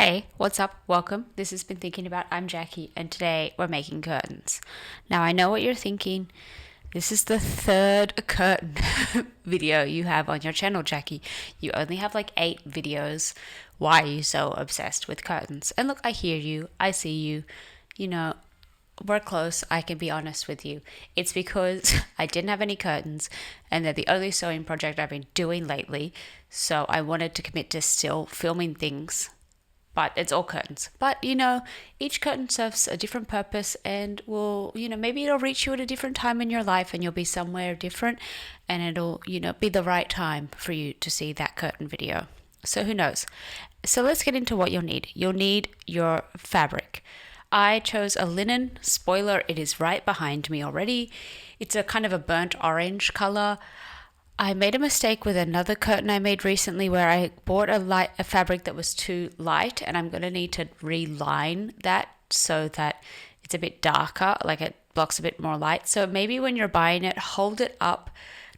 Hey, what's up? Welcome. This has been Thinking About. I'm Jackie, and today we're making curtains. Now, I know what you're thinking. This is the third curtain video you have on your channel, Jackie. You only have like 8 videos. Why are you so obsessed with curtains? And look, I hear you. I see you. You know, we're close. I can be honest with you. It's because I didn't have any curtains, and they're the only sewing project I've been doing lately. So I wanted to commit to still filming things, but it's all curtains. But each curtain serves a different purpose and maybe it'll reach you at a different time in your life and you'll be somewhere different and it'll, be the right time for you to see that curtain video. So who knows? So let's get into what you'll need. You'll need your fabric. I chose a linen. Spoiler, it is right behind me already. It's a kind of a burnt orange color. I made a mistake with another curtain I made recently where I bought a fabric that was too light, and I'm going to need to reline that so that it's a bit darker, like it blocks a bit more light. So maybe when you're buying it, hold it up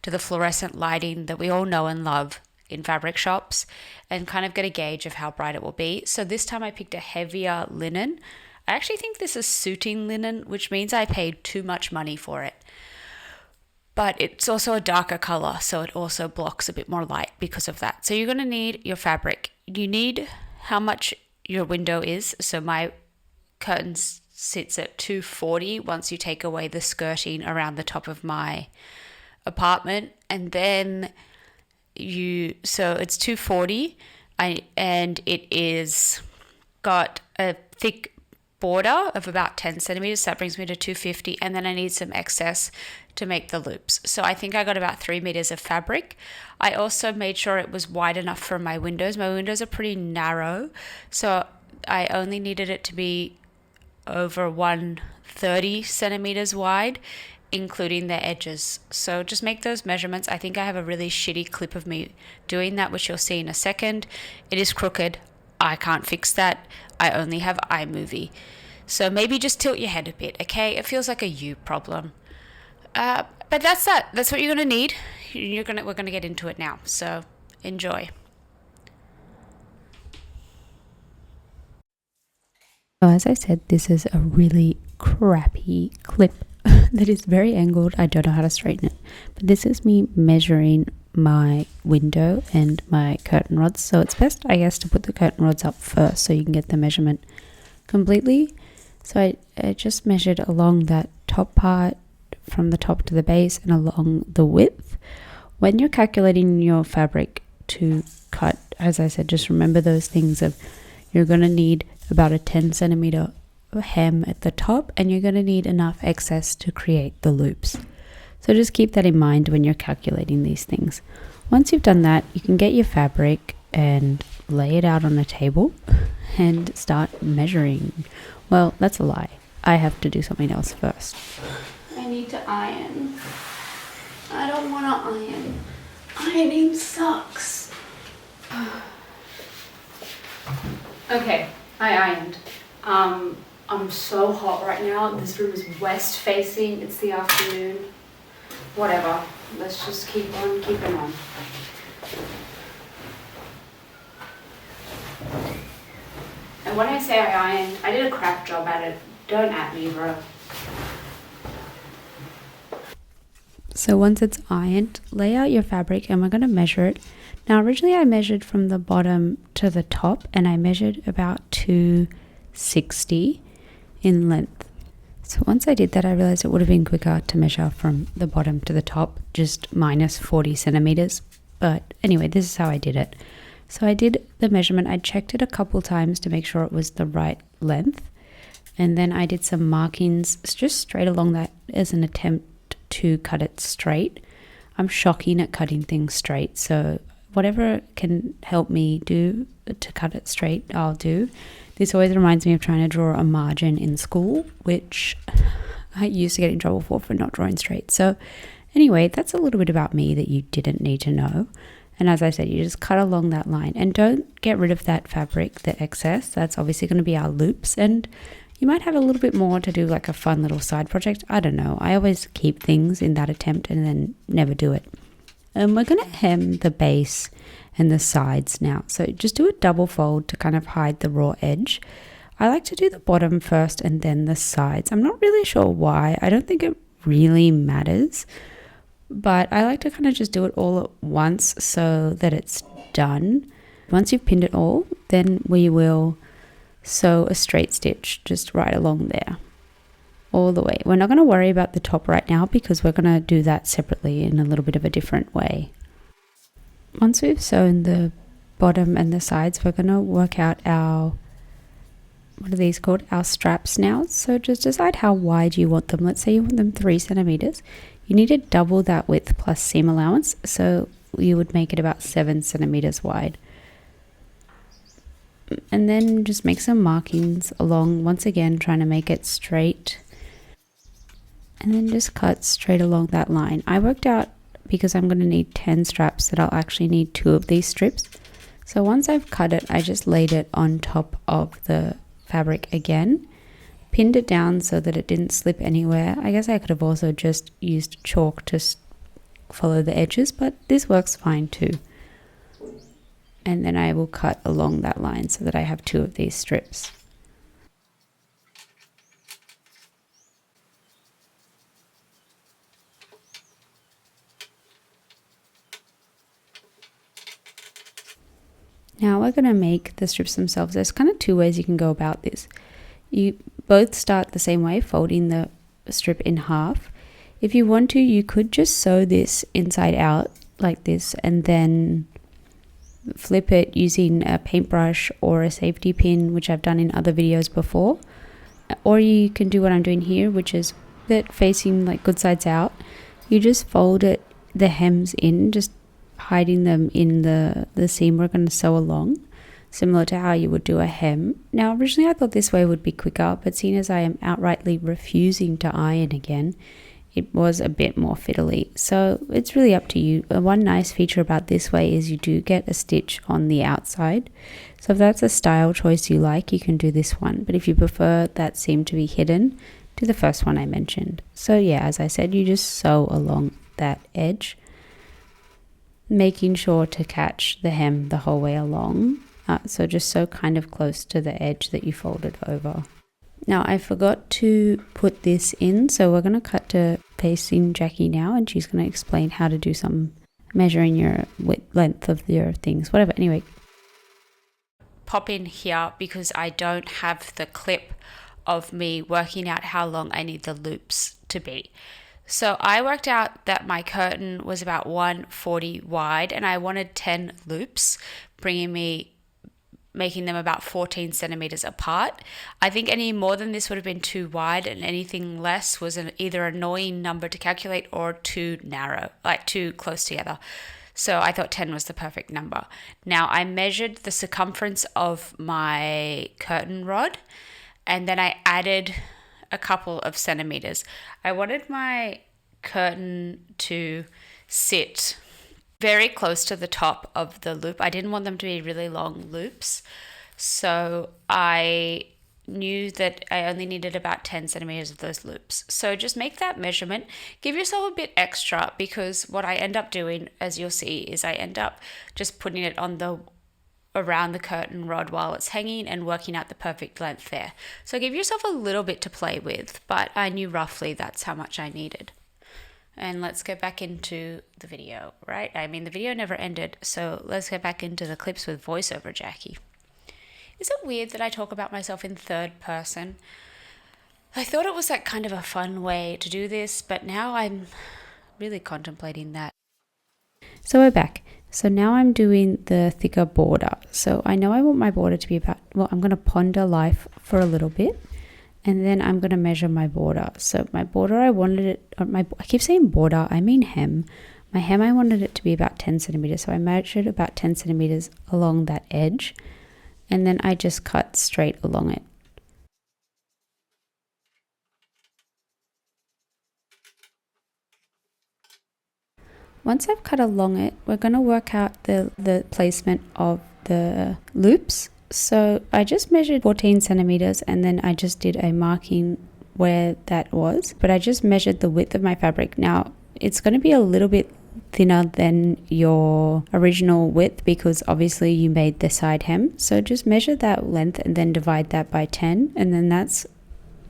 to the fluorescent lighting that we all know and love in fabric shops and kind of get a gauge of how bright it will be. So this time I picked a heavier linen. I actually think this is suiting linen, which means I paid too much money for it. But it's also a darker color, so it also blocks a bit more light because of that. So you're going to need your fabric. You need how much your window is. So my curtain sits at 240 once you take away the skirting around the top of my apartment. And then so it's 240 and it is got a thick border of about 10 centimeters. That brings me to 250, and then I need some excess to make the loops. So I think I got about 3 meters of fabric. I also made sure it was wide enough for my windows. My windows are pretty narrow, so I only needed it to be over 130 centimeters wide, including the edges. So just make those measurements. I think I have a really shitty clip of me doing that, which you'll see in a second. It is crooked. I can't fix that. I only have iMovie. So maybe just tilt your head a bit, okay? It feels like a you problem. But that's that. That's what you're going to need. We're going to get into it now. So enjoy. So as I said, this is a really crappy clip that is very angled. I don't know how to straighten it. But this is me measuring my window and my curtain rods. So it's best, I guess, to put the curtain rods up first so you can get the measurement completely. So I just measured along that top part from the top to the base and along the width. When you're calculating your fabric to cut, as I said, just remember those things of you're going to need about a 10 centimeter hem at the top and you're going to need enough excess to create the loops. So just keep that in mind when you're calculating these things. Once you've done that, you can get your fabric and lay it out on a table and start measuring. Well, that's a lie. I have to do something else first. I need to iron. I don't want to iron. Ironing sucks. Okay, I ironed. I'm so hot right now. This room is west facing. It's the afternoon. Whatever. Let's just keep on keeping on. And when I say I ironed, I did a crap job at it. Don't at me, bro. So once it's ironed, lay out your fabric and we're going to measure it. Now originally I measured from the bottom to the top and I measured about 260 in length. So once I did that, I realized it would have been quicker to measure from the bottom to the top, just minus 40 centimeters. But anyway, this is how I did it. So I did the measurement. I checked it a couple times to make sure it was the right length. And then I did some markings just straight along that as an attempt to cut it straight. I'm shocking at cutting things straight. So whatever can help me do to cut it straight, I'll do. This always reminds me of trying to draw a margin in school, which I used to get in trouble for not drawing straight. So anyway, that's a little bit about me that you didn't need to know. And as I said, you just cut along that line and don't get rid of that fabric, the excess. That's obviously going to be our loops. And you might have a little bit more to do like a fun little side project. I don't know. I always keep things in that attempt and then never do it. We're going to hem the base and the sides now. So just do a double fold to kind of hide the raw edge. I like to do the bottom first and then the sides. I'm not really sure why. I don't think it really matters, but I like to kind of just do it all at once so that it's done. Once you've pinned it all, then we will sew a straight stitch just right along there, all the way. We're not going to worry about the top right now because we're going to do that separately in a little bit of a different way. Once we've sewn the bottom and the sides, we're going to work out our, what are these called? Our straps now. So just decide how wide you want them. Let's say you want them 3 centimeters. You need to double that width plus seam allowance. So you would make it about 7 centimeters wide. And then just make some markings along, once again trying to make it straight, and then just cut straight along that line. I worked out, because I'm going to need 10 straps, that I'll actually need 2 of these strips. So once I've cut it, I just laid it on top of the fabric again, pinned it down so that it didn't slip anywhere. I guess I could have also just used chalk to follow the edges, but this works fine too. And then I will cut along that line so that I have 2 of these strips. Now we're going to make the strips themselves. There's kind of 2 ways you can go about this. You both start the same way, folding the strip in half. If you want to, you could just sew this inside out like this and then flip it using a paintbrush or a safety pin, which I've done in other videos before. Or you can do what I'm doing here, which is that facing like good sides out. You just fold it, the hems in, just hiding them in the seam we're going to sew along, similar to how you would do a hem. Now originally I thought this way would be quicker, but seeing as I am outrightly refusing to iron again, it was a bit more fiddly. So it's really up to you. One nice feature about this way is you do get a stitch on the outside. So if that's a style choice you like, you can do this one. But if you prefer that seam to be hidden, do the first one I mentioned. So yeah, as I said, you just sew along that edge, making sure to catch the hem the whole way along. So just sew kind of close to the edge that you folded over. Now I forgot to put this in, so we're going to cut to facing Jackie now, and she's going to explain how to do some measuring your length of your things, whatever. Anyway, pop in here because I don't have the clip of me working out how long I need the loops to be. So I worked out that my curtain was about 140 wide and I wanted 10 loops, making them about 14 centimeters apart. I think any more than this would have been too wide, and anything less was either an annoying number to calculate or too narrow, like too close together. So I thought 10 was the perfect number. Now I measured the circumference of my curtain rod and then I added a couple of centimeters. I wanted my curtain to sit very close to the top of the loop. I didn't want them to be really long loops. So I knew that I only needed about 10 centimeters of those loops. So just make that measurement. Give yourself a bit extra, because what I end up doing, as you'll see, is I end up just putting it on around the curtain rod while it's hanging and working out the perfect length there. So give yourself a little bit to play with, but I knew roughly that's how much I needed. And let's get back into the video, right? I mean, the video never ended, so let's get back into the clips with voiceover Jackie. Is it weird that I talk about myself in third person? I thought it was like kind of a fun way to do this, but now I'm really contemplating that. So we're back. So now I'm doing the thicker border. So I know I want my border to be about, well, I'm going to ponder life for a little bit. And then I'm going to measure my border. So my border, I wanted it, I keep saying border, I mean hem. My hem, I wanted it to be about 10 centimeters. So I measured about 10 centimeters along that edge. And then I just cut straight along it. Once I've cut along it, we're going to work out the placement of the loops. So I just measured 14 centimeters and then I just did a marking where that was, but I just measured the width of my fabric. Now it's going to be a little bit thinner than your original width because obviously you made the side hem. So just measure that length and then divide that by 10, and then that's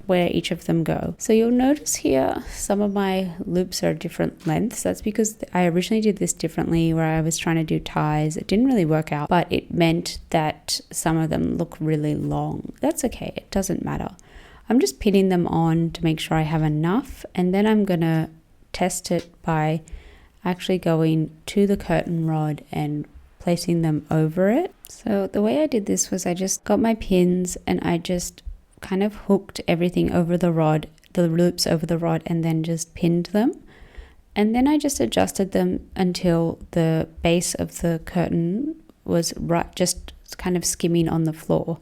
where each of them go. So you'll notice here some of my loops are different lengths. That's because I originally did this differently where I was trying to do ties. It didn't really work out, but it meant that some of them look really long. That's okay, it doesn't matter. I'm just pinning them on to make sure I have enough, and then I'm gonna test it by actually going to the curtain rod and placing them over it. So the way I did this was I just got my pins and I just kind of hooked everything over the rod, the loops over the rod, and then just pinned them. And then I just adjusted them until the base of the curtain was right, just kind of skimming on the floor.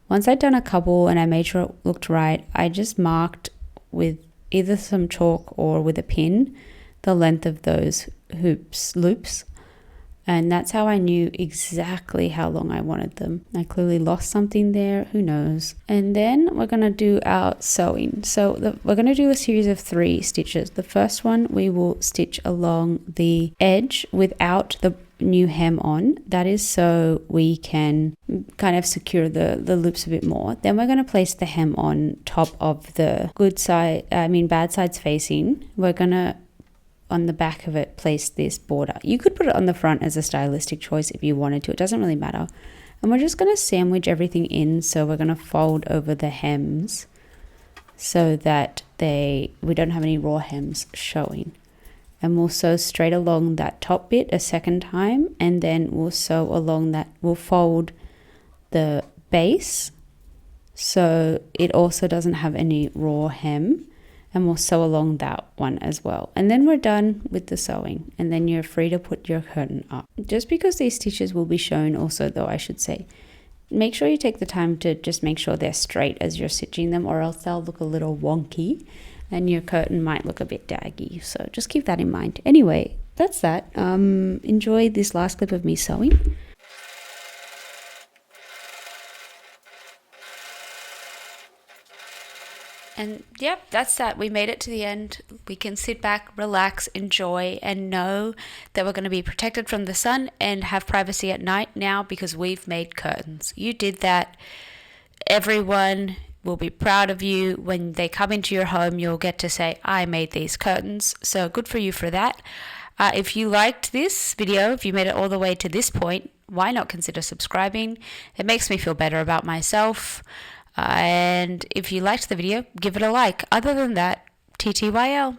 Once I'd done a couple and I made sure it looked right, I just marked with either some chalk or with a pin the length of those loops. And that's how I knew exactly how long I wanted them. I clearly lost something there, who knows. And then we're gonna do our sewing. So we're gonna do a series of 3 stitches. The first one, we will stitch along the edge without the new hem on. That is so we can kind of secure the loops a bit more. Then we're gonna place the hem on top of the bad sides facing. We're gonna, on the back of it, place this border. You could put it on the front as a stylistic choice if you wanted to. It doesn't really matter. And we're just going to sandwich everything in. So we're going to fold over the hems so that we don't have any raw hems showing. And we'll sew straight along that top bit a second time, and then we'll sew along that. We'll fold the base so it also doesn't have any raw hem. And we'll sew along that one as well. And then we're done with the sewing, and then you're free to put your curtain up. Just because these stitches will be shown also, though, I should say, make sure you take the time to just make sure they're straight as you're stitching them, or else they'll look a little wonky and your curtain might look a bit daggy. So just keep that in mind. Anyway, that's that. Enjoy this last clip of me sewing. And yep, that's that. We made it to the end. We can sit back, relax, enjoy, and know that we're going to be protected from the sun and have privacy at night now because we've made curtains. You did that. Everyone will be proud of you. When they come into your home, you'll get to say, I made these curtains. So good for you for that. If you liked this video, if you made it all the way to this point, why not consider subscribing? It makes me feel better about myself. And if you liked the video, give it a like. Other than that, TTYL.